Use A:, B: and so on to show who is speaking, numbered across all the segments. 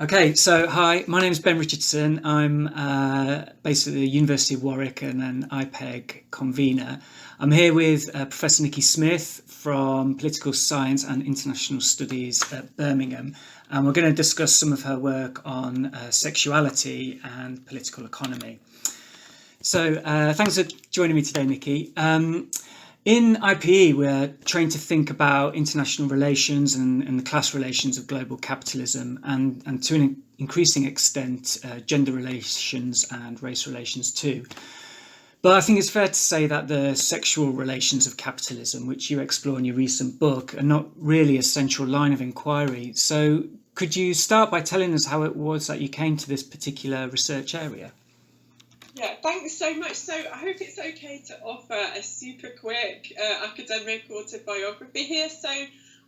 A: Okay, so hi, my name is Ben Richardson. I'm based at the University of Warwick and an IPEG convener. I'm here with Professor Nicola Smith from Political Science and International Studies at Birmingham, and we're going to discuss some of her work on sexuality and political economy. So thanks for joining me today, Nikki. In IPE, we're trained to think about international relations and the class relations of global capitalism, and to an increasing extent, gender relations and race relations too. But I think it's fair to say that the sexual relations of capitalism, which you explore in your recent book, are not really a central line of inquiry. So could you start by telling us how it was that you came to this particular research area?
B: Yeah, thanks so much. So I hope it's okay to offer a super quick academic autobiography here. So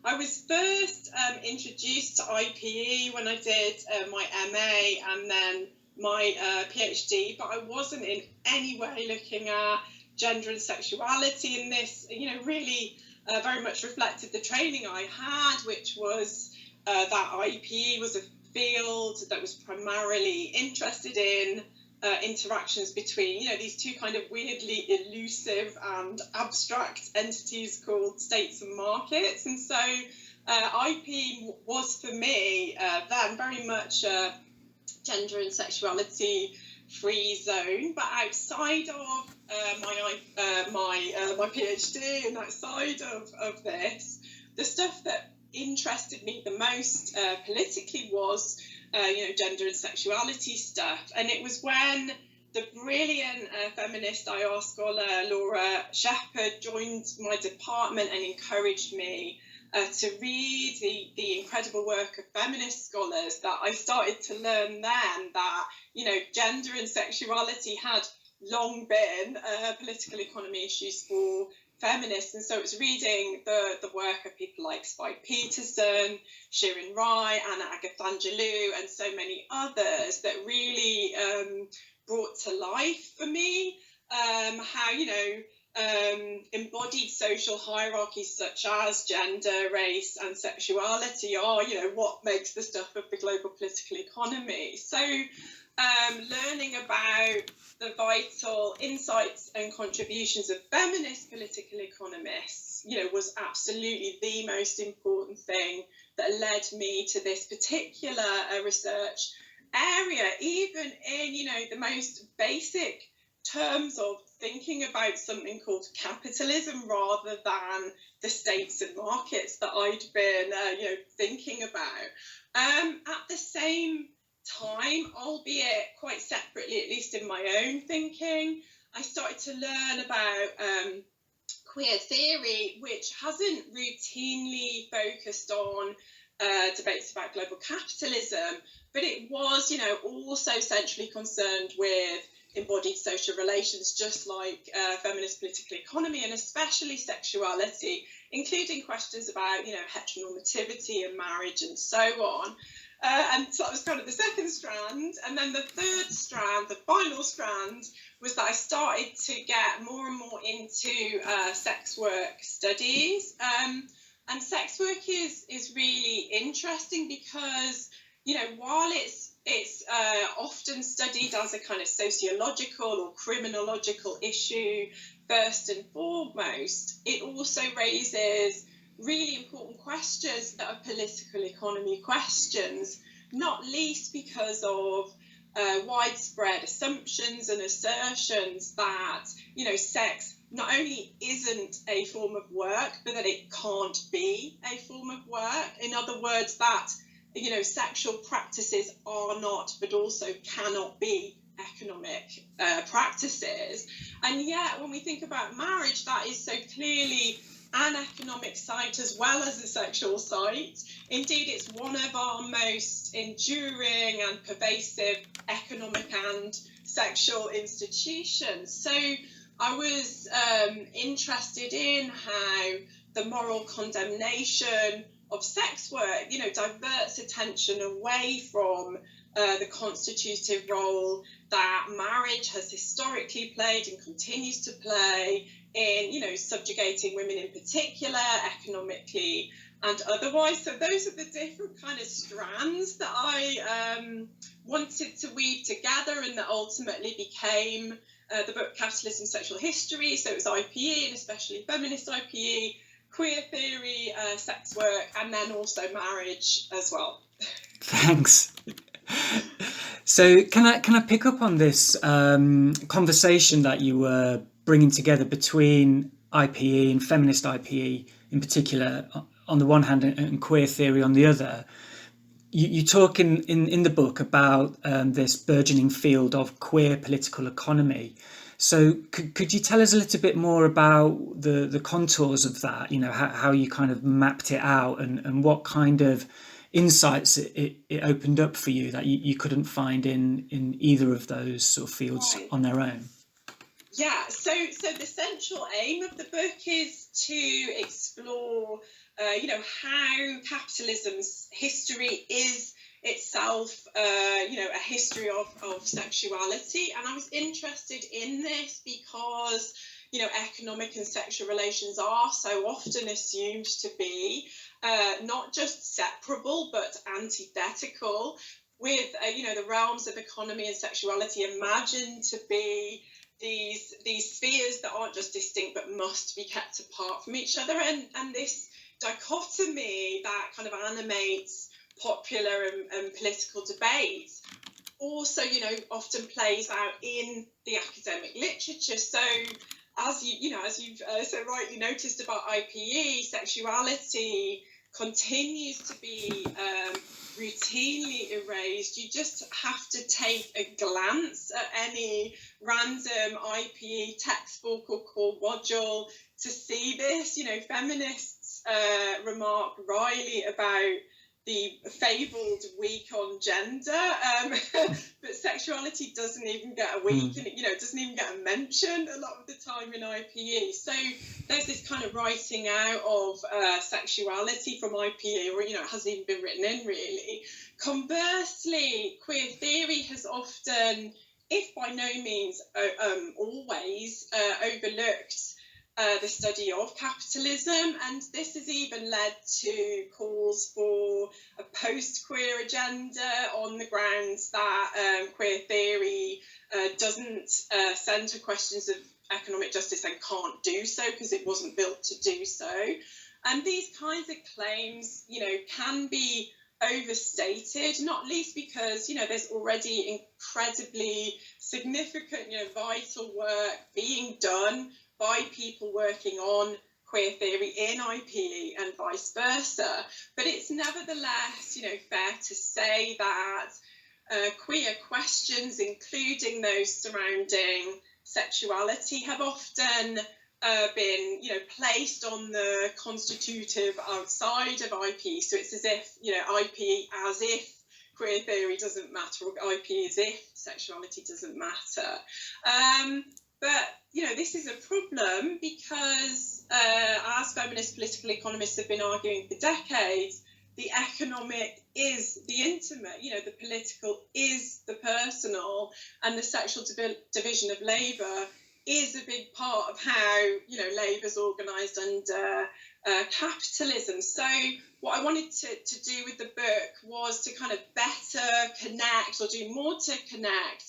B: I was first introduced to IPE when I did my MA and then my PhD, but I wasn't in any way looking at gender and sexuality, and this, really very much reflected the training I had, which was that IPE was a field that was primarily interested in interactions between, these two kind of weirdly elusive and abstract entities called states and markets. And so IP was for me then very much a gender and sexuality free zone. But outside of my PhD and outside of this, the stuff that interested me the most politically was gender and sexuality stuff. And it was when the brilliant feminist IR scholar Laura Shepherd joined my department and encouraged me to read the incredible work of feminist scholars that I started to learn then that, gender and sexuality had long been political economy issues for feminists. And so it was reading the work of people like Spike Peterson, Shirin Rai, Anna Agathangelu, and so many others that really brought to life for me how, embodied social hierarchies such as gender, race, and sexuality are, what makes the stuff of the global political economy. So learning about the vital insights and contributions of feminist political economists, was absolutely the most important thing that led me to this particular research area, even in, the most basic terms of thinking about something called capitalism rather than the states and markets that I'd been, thinking about. At the same time, albeit quite separately, at least in my own thinking, I started to learn about queer theory, which hasn't routinely focused on debates about global capitalism, but it was, also centrally concerned with embodied social relations, just like feminist political economy, and especially sexuality, including questions about, heteronormativity and marriage and so on. And so that was kind of the second strand. And then the third strand, the final strand, was that I started to get more and more into sex work studies. And sex work is really interesting because, while it's often studied as a kind of sociological or criminological issue first and foremost, it also raises really important questions that are political economy questions, not least because of widespread assumptions and assertions that, sex not only isn't a form of work, but that it can't be a form of work. In other words, that, sexual practices are not, but also cannot be economic practices. And yet, when we think about marriage, that is so clearly an economic site as well as a sexual site. Indeed, it's one of our most enduring and pervasive economic and sexual institutions. So I was interested in how the moral condemnation of sex work, diverts attention away from the constitutive role that marriage has historically played and continues to play in, subjugating women in particular, economically and otherwise. So those are the different kind of strands that I wanted to weave together, and that ultimately became the book Capitalism, Sexual History. So it was IPE, and especially feminist IPE, queer theory, sex work, and then also marriage as well.
A: Thanks. So can I pick up on this conversation that you were bringing together between IPE and feminist IPE in particular on the one hand, and queer theory on the other? You talk in the book about this burgeoning field of queer political economy. So could you tell us a little bit more about the contours of that, how you kind of mapped it out, and what kind of insights it opened up for you that you couldn't find in either of those sort of fields on their own?
B: Yeah, so the central aim of the book is to explore, how capitalism's history is itself, a history of sexuality. And I was interested in this because, economic and sexual relations are so often assumed to be not just separable, but antithetical, with, the realms of economy and sexuality imagined to be these spheres that aren't just distinct but must be kept apart from each other, and this dichotomy that kind of animates popular and political debate also often plays out in the academic literature. So as you've so rightly noticed about IPE, sexuality continues to be routinely erased. You just have to take a glance at any random IPE textbook or core module to see this. Feminists remark wryly about the fabled week on gender, but sexuality doesn't even get a week, and it doesn't even get a mention a lot of the time in IPE. So there's this kind of writing out of sexuality from IPE, or it hasn't even been written in really. Conversely, queer theory has often, if by no means always, overlooked the study of capitalism, and this has even led to calls for a post-queer agenda on the grounds that queer theory doesn't centre questions of economic justice and can't do so because it wasn't built to do so. And these kinds of claims, can be overstated, not least because, there's already incredibly significant, vital work being done by people working on queer theory in IPE and vice versa. But it's nevertheless, fair to say that queer questions, including those surrounding sexuality, have often been, placed on the constitutive outside of IPE. So it's as if, IPE as if queer theory doesn't matter, or IPE as if sexuality doesn't matter. But, this is a problem because, as feminist political economists have been arguing for decades, the economic is the intimate, the political is the personal, and the sexual division of labour is a big part of how, labour's organised under capitalism. So what I wanted to do with the book was to kind of better connect, or do more to connect,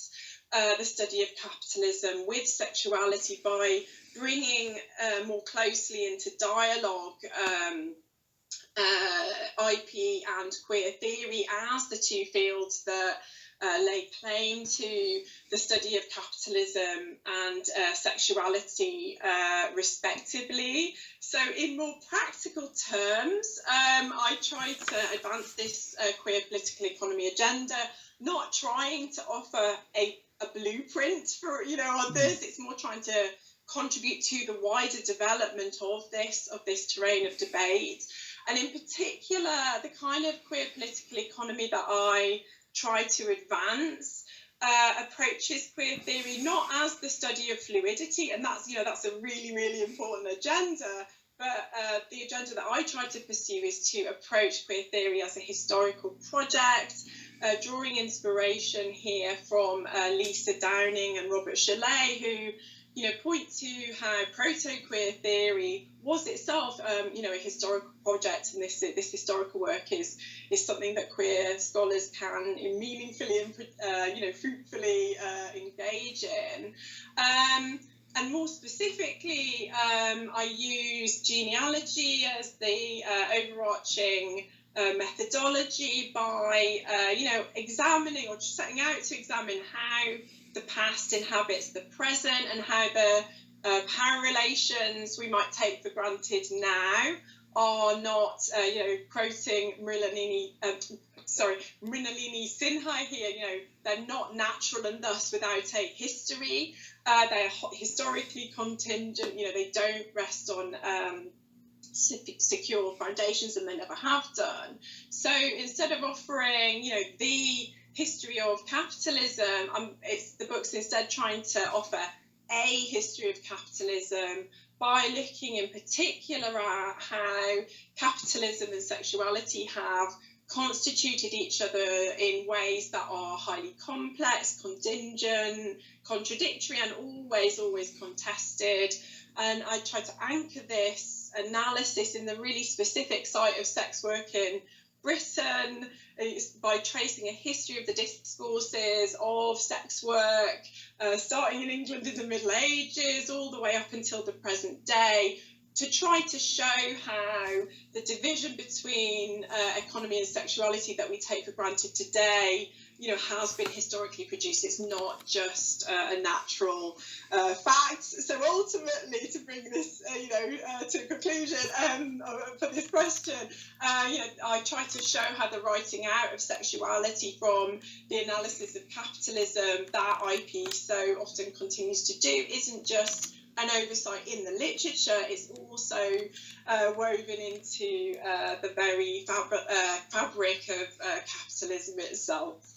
B: the study of capitalism with sexuality by bringing more closely into dialogue IPE and queer theory as the two fields that lay claim to the study of capitalism and sexuality respectively. So in more practical terms, I tried to advance this queer political economy agenda, not trying to offer a blueprint for others. It's more trying to contribute to the wider development of this terrain of debate, and in particular the kind of queer political economy that I try to advance approaches queer theory not as the study of fluidity, and that's a really, really important agenda, but the agenda that I try to pursue is to approach queer theory as a historical project, drawing inspiration here from Lisa Downing and Robert Chalet, who point to how proto-queer theory was itself, a historical project, and this historical work is something that queer scholars can meaningfully and fruitfully engage in. And more specifically, I use genealogy as the overarching methodology by, examining or just setting out to examine how the past inhabits the present and how the power relations we might take for granted now are not, quoting Mrinalini Sinha here, they're not natural and thus without a history. They are historically contingent, they don't rest on secure foundations, and they never have done. So instead of offering, the history of capitalism, the book's instead trying to offer a history of capitalism by looking in particular at how capitalism and sexuality have constituted each other in ways that are highly complex, contingent, contradictory, and always contested. And I try to anchor this analysis in the really specific site of sex work in Britain by tracing a history of the discourses of sex work, starting in England in the Middle Ages, all the way up until the present day, to try to show how the division between economy and sexuality that we take for granted today, has been historically produced. It's not just a natural fact. So ultimately, to bring this, to a conclusion for this question, I try to show how the writing out of sexuality from the analysis of capitalism that IPEG so often continues to do isn't just an oversight in the literature, it's also woven into the very fabric of capitalism itself.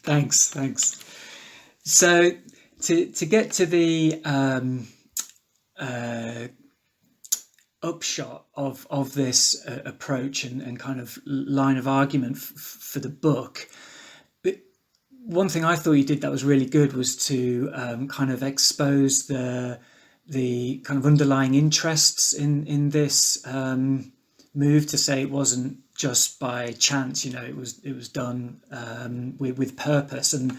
A: Thanks. So to get to the upshot of this approach and kind of line of argument for the book, one thing I thought you did that was really good was to kind of expose the kind of underlying interests in this move, to say it wasn't just by chance, it was done with purpose. And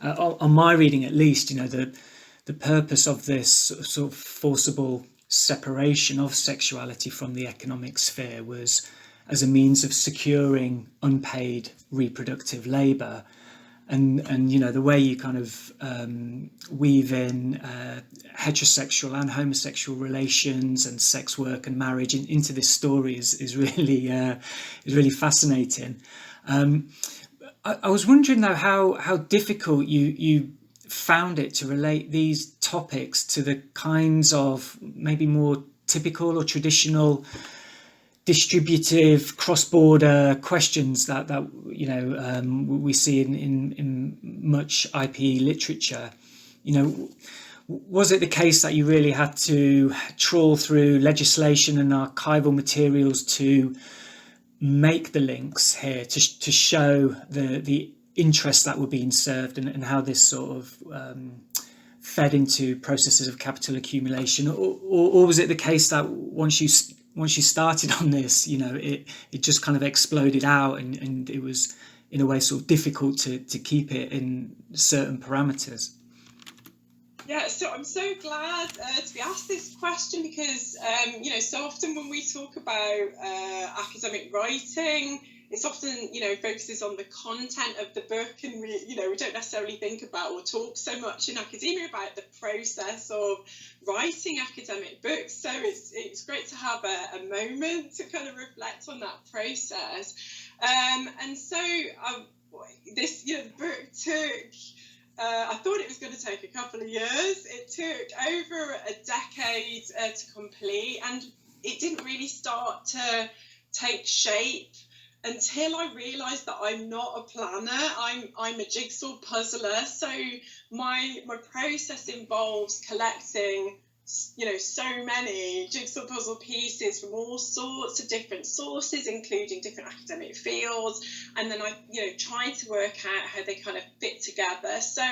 A: on my reading, at least, the purpose of this sort of forcible separation of sexuality from the economic sphere was as a means of securing unpaid reproductive labour. And the way you kind of weave in heterosexual and homosexual relations and sex work and marriage into this story is really fascinating. I was wondering though how difficult you found it to relate these topics to the kinds of maybe more typical or traditional distributive cross-border questions that we see in much IPE literature. Was it the case that you really had to trawl through legislation and archival materials to make the links here to show the interests that were being served and how this sort of fed into processes of capital accumulation, or was it the case that once you started on this, it just kind of exploded out and it was in a way sort of difficult to keep it in certain parameters?
B: Yeah, so I'm so glad to be asked this question because, so often when we talk about academic writing, it's often, focuses on the content of the book, and we don't necessarily think about or talk so much in academia about the process of writing academic books. So it's great to have a moment to kind of reflect on that process. And so this, the book took, I thought it was going to take a couple of years. It took over a decade to complete, and it didn't really start to take shape until I realised that I'm not a planner. I'm a jigsaw puzzler. So my process involves collecting, so many jigsaw puzzle pieces from all sorts of different sources, including different academic fields, and then I, trying to work out how they kind of fit together. So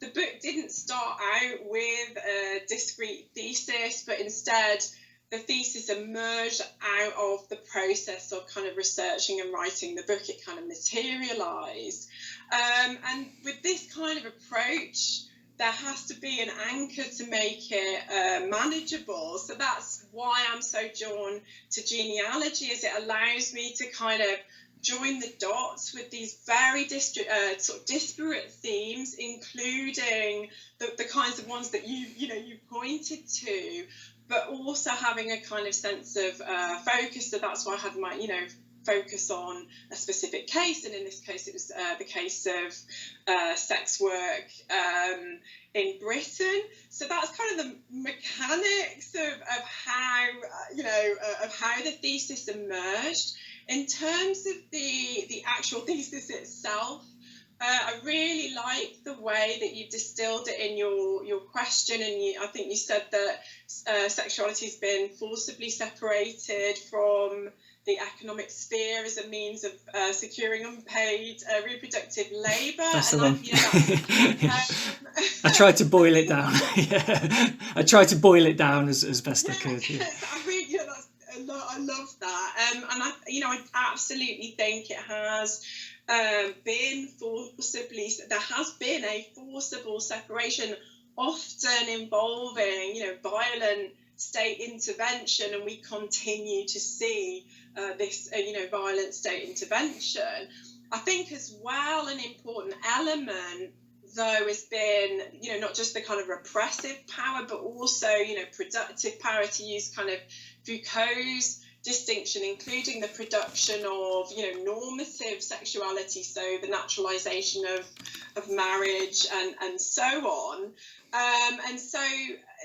B: the book didn't start out with a discrete thesis, but instead the thesis emerged out of the process of kind of researching and writing the book. It kind of materialized. And with this kind of approach, there has to be an anchor to make it manageable. So that's why I'm so drawn to genealogy, as it allows me to kind of join the dots with these very sort of disparate themes, including the kinds of ones that you pointed to, but also having a kind of sense of focus. So that's why I had my focus on a specific case, and in this case it was the case of sex work in Britain. So that's kind of the mechanics of how of how the thesis emerged. In terms of the actual thesis itself, I really like the way that you distilled it in your question, and I think you said that sexuality has been forcibly separated from the economic sphere as a means of securing unpaid reproductive labour.
A: That's the one. I tried to boil it down. I tried to boil it down as best I could. Yeah.
B: I love that, and I absolutely think it has been forcibly. There has been a forcible separation, often involving violent state intervention, and we continue to see this violent state intervention. I think as well an important element, though, has been not just the kind of repressive power, but also productive power, to use kind of Foucault's distinction, including the production of normative sexuality, so the naturalization of marriage and so on. And so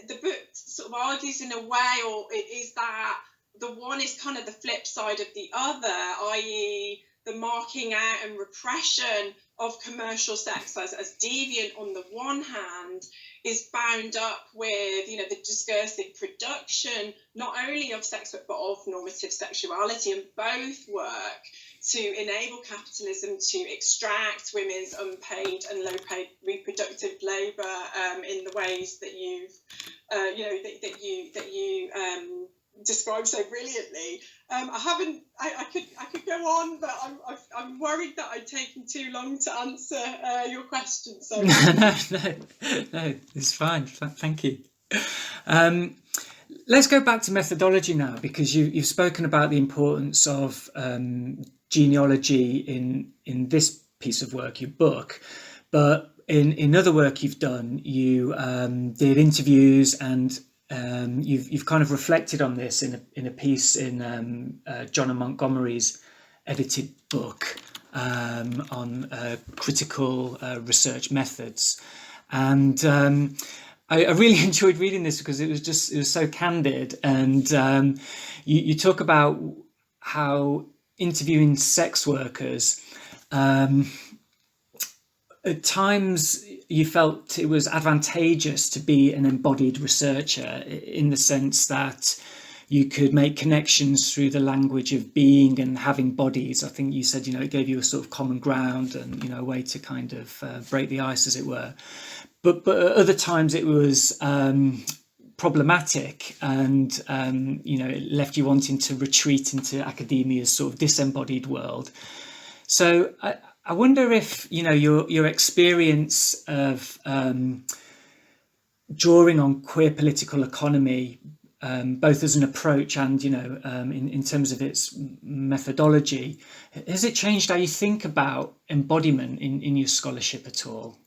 B: the book sort of argues in a way, or it is that the one is kind of the flip side of the other, i.e. the marking out and repression of commercial sex as deviant on the one hand is bound up with the discursive production not only of sex work but of normative sexuality, and both work to enable capitalism to extract women's unpaid and low-paid reproductive labour in the ways that you've that you described so brilliantly. I could go on, but I'm worried that I've taken too long to answer your question. So
A: no, it's fine. Thank you. Let's go back to methodology now, because you've spoken about the importance of genealogy in this piece of work, your book, but in other work you've done, you did interviews, and you've kind of reflected on this in a piece in John and Montgomery's edited book on critical research methods, and I really enjoyed reading this because it was so candid, and you talk about how interviewing sex workers, at times you felt it was advantageous to be an embodied researcher, in the sense that you could make connections through the language of being and having bodies. I think you said, it gave you a sort of common ground and, a way to kind of break the ice, as it were. But at other times it was problematic, and, it left you wanting to retreat into academia's sort of disembodied world. So I wonder if, your experience of drawing on queer political economy, both as an approach and, in terms of its methodology, has it changed how you think about embodiment in your scholarship at all?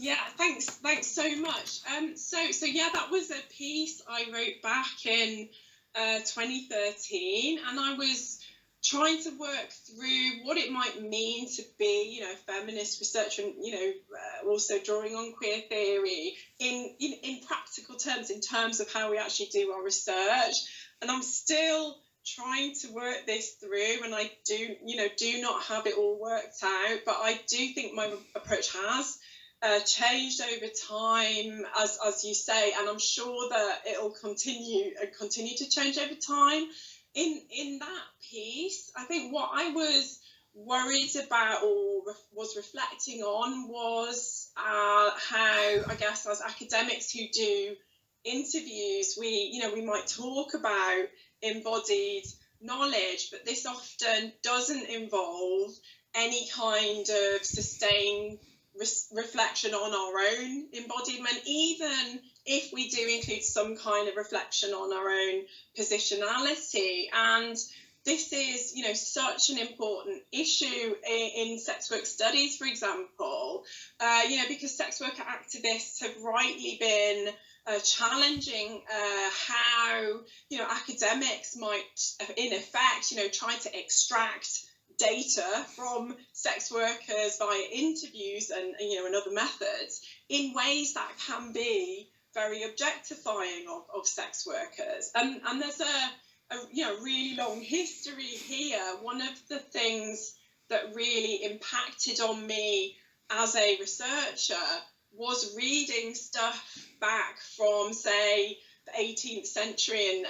B: Yeah, thanks so much. So yeah, that was a piece I wrote back in 2013, and I was trying to work through what it might mean to be, a feminist researcher, and also drawing on queer theory in practical terms, in terms of how we actually do our research. And I'm still trying to work this through, and I do not have it all worked out, but I do think my approach has changed over time, as you say, and I'm sure that it'll continue to change over time. In that piece, I think what I was worried about or was reflecting on was how, I guess, as academics who do interviews, we might talk about embodied knowledge, but this often doesn't involve any kind of sustained reflection on our own embodiment, even if we do include some kind of reflection on our own positionality. And this is, such an important issue in sex work studies, for example, because sex worker activists have rightly been challenging how, academics might, in effect, try to extract data from sex workers via interviews and other methods in ways that can be very objectifying of sex workers. And there's a really long history here. One of the things that really impacted on me as a researcher was reading stuff back from, say, the 18th century and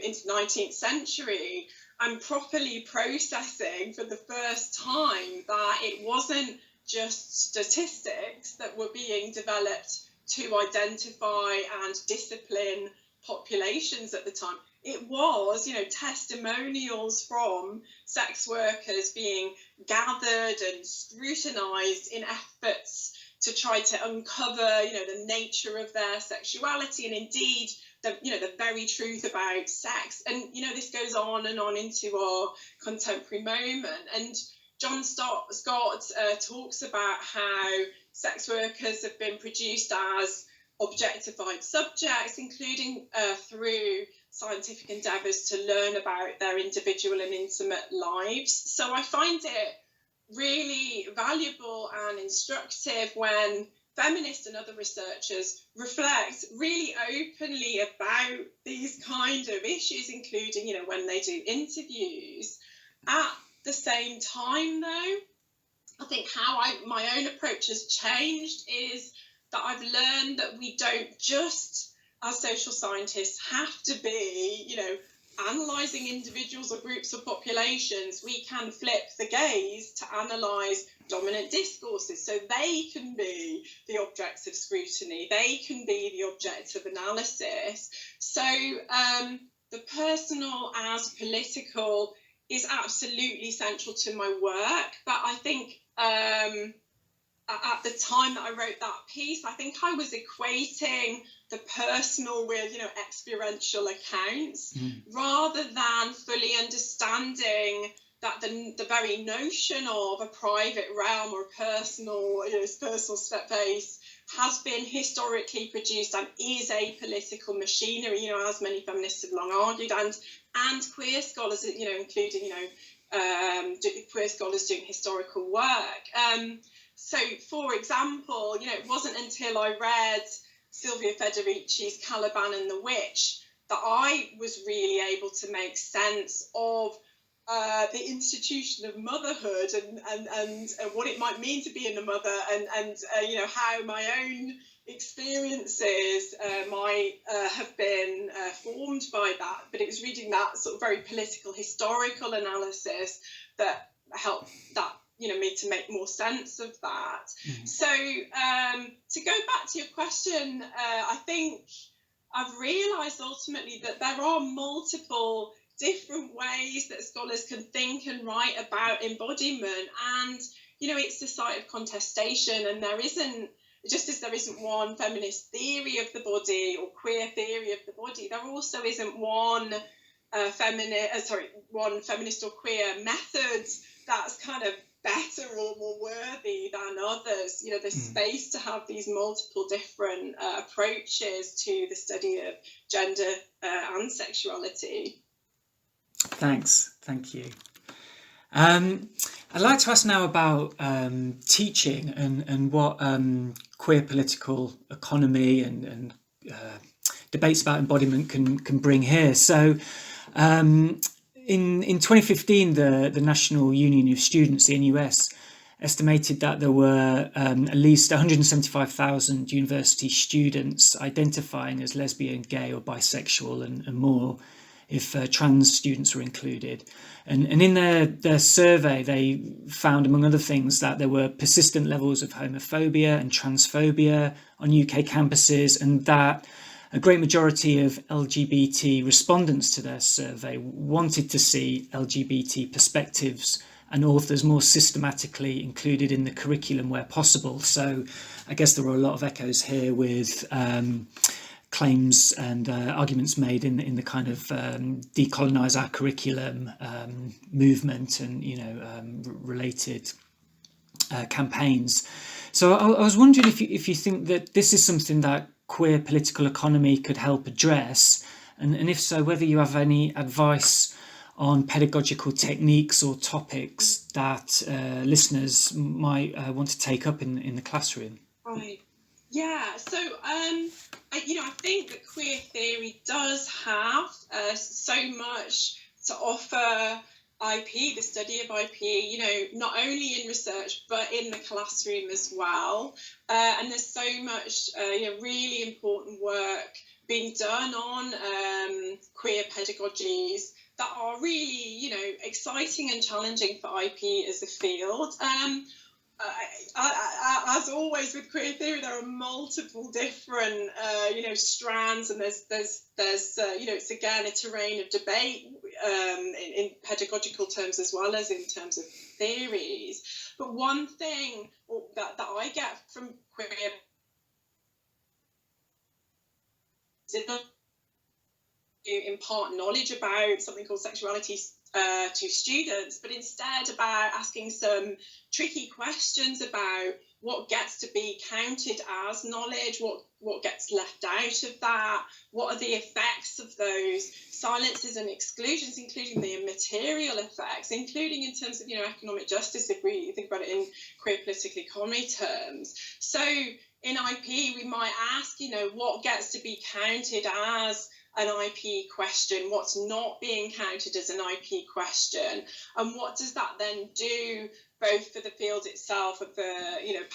B: into 19th century, and properly processing for the first time that it wasn't just statistics that were being developed to identify and discipline populations at the time. It was, testimonials from sex workers being gathered and scrutinized in efforts to try to uncover, the nature of their sexuality and indeed the very truth about sex. And, this goes on and on into our contemporary moment. And John Scott talks about how sex workers have been produced as objectified subjects, including through scientific endeavours to learn about their individual and intimate lives. So I find it really valuable and instructive when feminists and other researchers reflect really openly about these kind of issues, including, when they do interviews. At the same time, though, I think how my own approach has changed is that I've learned that we don't just, as social scientists, have to be, analysing individuals or groups of populations. We can flip the gaze to analyse dominant discourses, so they can be the objects of scrutiny, they can be the objects of analysis. So the personal as political is absolutely central to my work, but I think at the time that I wrote that piece, I think I was equating the personal with, experiential accounts, rather than fully understanding that the very notion of a private realm or personal space has been historically produced and is a political machinery, as many feminists have long argued, and queer scholars, including, queer scholars doing historical work. So, for example, it wasn't until I read Silvia Federici's Caliban and the Witch that I was really able to make sense of the institution of motherhood and what it might mean to be a mother and how my own experiences might have been formed by that. But it was reading that sort of very political, historical analysis that helped me to make more sense of that. So to go back to your question, I think I've realised ultimately that there are multiple different ways that scholars can think and write about embodiment, and it's a site of contestation, and there isn't, just as there isn't one feminist theory of the body or queer theory of the body, there also isn't one feminist or queer method that's kind of better or more worthy than others. There's space to have these multiple different approaches to the study of gender and sexuality.
A: Thanks. Thank you. I'd like to ask now about teaching and what queer political economy and debates about embodiment can bring here. So in 2015, the National Union of Students, the NUS, estimated that there were at least 175,000 university students identifying as lesbian, gay or bisexual and more if trans students were included. And in their survey, they found, among other things, that there were persistent levels of homophobia and transphobia on UK campuses, and that a great majority of LGBT respondents to their survey wanted to see LGBT perspectives and authors more systematically included in the curriculum where possible. So I guess there were a lot of echoes here with claims and arguments made in the kind of decolonize our curriculum movement and related campaigns. So I was wondering if you think that this is something that queer political economy could help address, and if so, whether you have any advice on pedagogical techniques or topics that listeners might want to take up in the classroom.
B: Right. Yeah. So I think that queer theory does have so much to offer IPE, the study of IPE, not only in research, but in the classroom as well. And there's so much, really important work being done on queer pedagogies that are really, exciting and challenging for IPE as a field. As always with queer theory, there are multiple different, strands, and there's it's again a terrain of debate in pedagogical terms as well as in terms of theories. But one thing that I get from queer is to impart knowledge about something called sexuality to students, but instead about asking some tricky questions about what gets to be counted as knowledge, what gets left out of that, what are the effects of those silences and exclusions, including the material effects, including in terms of economic justice, if we think about it in queer political economy terms. So in IP, we might ask, what gets to be counted as an IP question, what's not being counted as an IP question, and what does that then do both for the field itself and for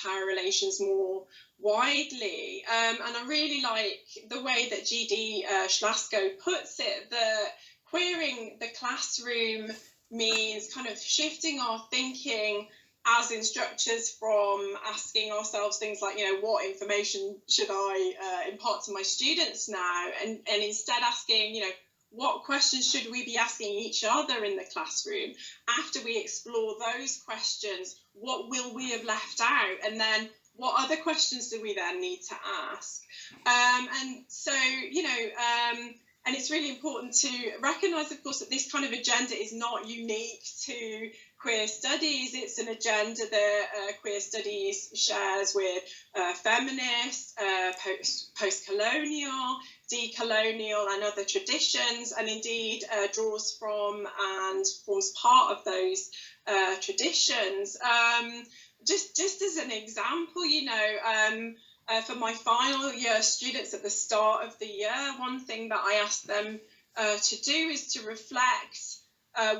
B: power relations more widely. And I really like the way that GD Schlasko puts it, that queering the classroom means kind of shifting our thinking as instructors from asking ourselves things like, what information should I impart to my students now? And instead asking, what questions should we be asking each other in the classroom? After we explore those questions, what will we have left out? And then what other questions do we then need to ask? And so, and it's really important to recognise, of course, that this kind of agenda is not unique to queer studies. It's an agenda that queer studies shares with feminists, post-colonial, decolonial and other traditions, and indeed draws from and forms part of those traditions. Just as an example, for my final year students at the start of the year, one thing that I asked them to do is to reflect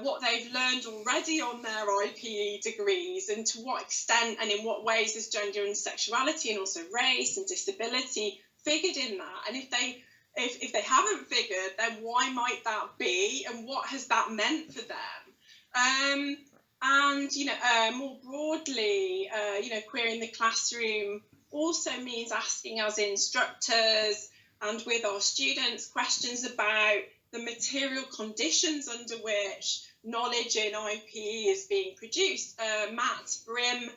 B: what they've learned already on their IPE degrees, and to what extent and in what ways has gender and sexuality and also race and disability figured in that. And if they haven't figured, then why might that be, and what has that meant for them? And more broadly, queering the classroom also means asking as instructors and with our students questions about the material conditions under which knowledge in IPE is being produced. Matt Brim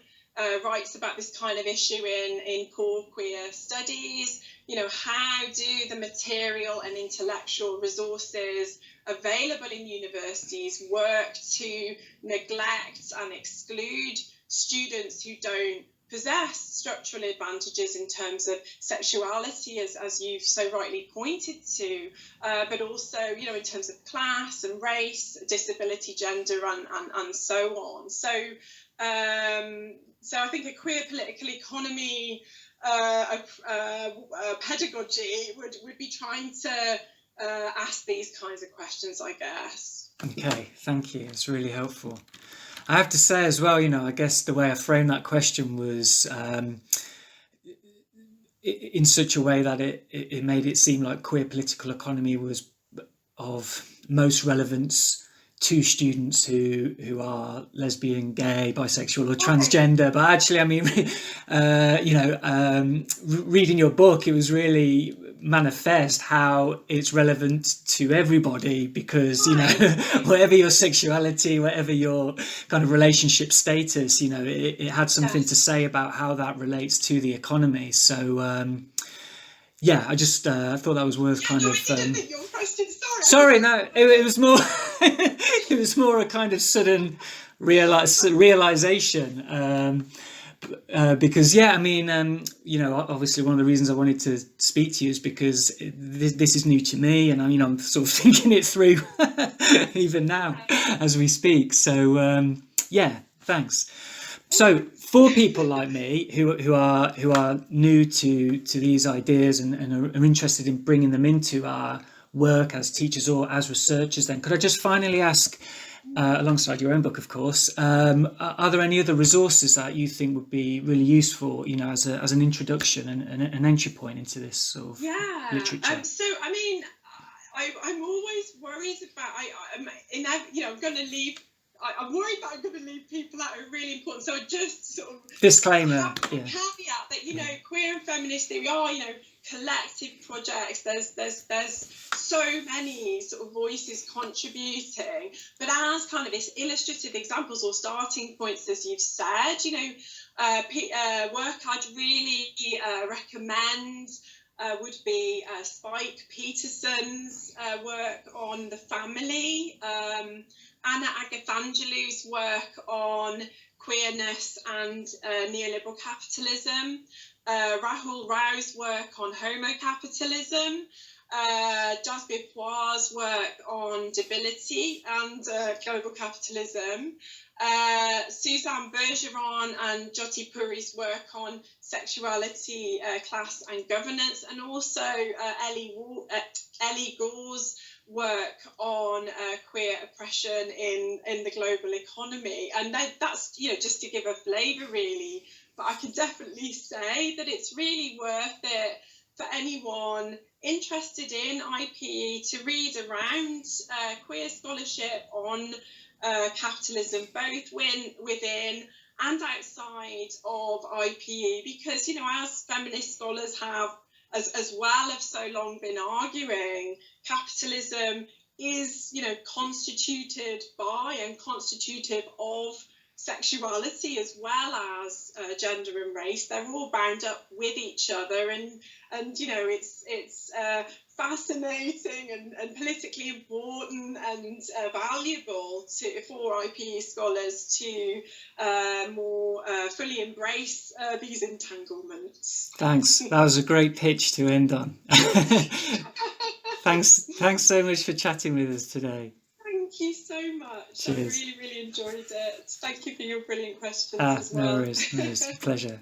B: writes about this kind of issue in Core Queer Studies. How do the material and intellectual resources available in universities work to neglect and exclude students who don't possess structural advantages in terms of sexuality, as you've so rightly pointed to, but also, in terms of class and race, disability, gender, and so on. So I think a queer political economy pedagogy would be trying to ask these kinds of questions, I guess.
A: Okay, thank you. It's really helpful. I have to say as well, I guess the way I framed that question was in such a way that it made it seem like queer political economy was of most relevance to students who are lesbian, gay, bisexual, or transgender. But actually, I mean, reading your book, it was really manifest how it's relevant to everybody, because whatever your sexuality, whatever your kind of relationship status, it had something to say about how that relates to the economy. So I just thought that was worth kind of.
B: I didn't think your question.
A: Sorry, no, it was more. It was more a kind of sudden realization. Because obviously one of the reasons I wanted to speak to you is because this is new to me, and I'm sort of thinking it through even now as we speak. So thanks. So for people like me who are new to these ideas and are interested in bringing them into our work as teachers or as researchers, then could I just finally ask, alongside your own book, of course, are there any other resources that you think would be really useful, as an introduction and an entry point into this sort of literature?
B: So I mean, I'm always worried about I'm going to leave. I'm worried that I'm going to leave people out who are really important. So I just sort of
A: disclaimer,
B: caveat that queer and feminist theory are collective projects. There's so many sort of voices contributing, but as kind of illustrative examples or starting points, as you've said, work I'd really recommend would be Spike Peterson's work on the family, Anna Agafangelou's work on queerness and neoliberal capitalism, Rahul Rao's work on homo-capitalism, Jasbir Puar's work on debility and global capitalism, Suzanne Bergeron and Jyoti Puri's work on sexuality, class and governance, and also Ellie Gore's work on queer oppression in the global economy. And that's just to give a flavour really, but I can definitely say that it's really worth it for anyone interested in IPE to read around queer scholarship on capitalism, both within and outside of IPE, because as feminist scholars have as well have so long been arguing, capitalism is constituted by and constitutive of sexuality as well as gender and race. They're all bound up with each other, and it's fascinating and politically important and valuable for IPE scholars to more fully embrace these entanglements.
A: Thanks. That was a great pitch to end on. Thanks so much for chatting with us today.
B: Thank you so much.
A: Cheers.
B: I really, really enjoyed it. Thank you for your brilliant questions as well.
A: No worries. Pleasure.